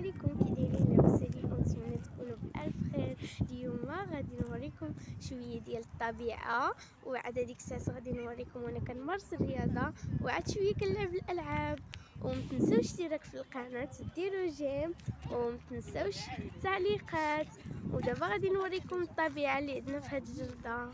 عليكم، كي دايرين؟ لاباس عليكم؟ نتمنى تكونوا بألف خير. اليوم غادي نوريكم شويه ديال الطبيعه، وعاد هذيك الساعه غادي نوريكم وانا كنمارس الرياضه، وعاد شويه كنلعب الالعاب. ومتنساوش اشتراك في القناه، ديروا جيم، ومتنساوش التعليقات. ودابا غادي نوريكم الطبيعه اللي عندنا في هاد الجردة.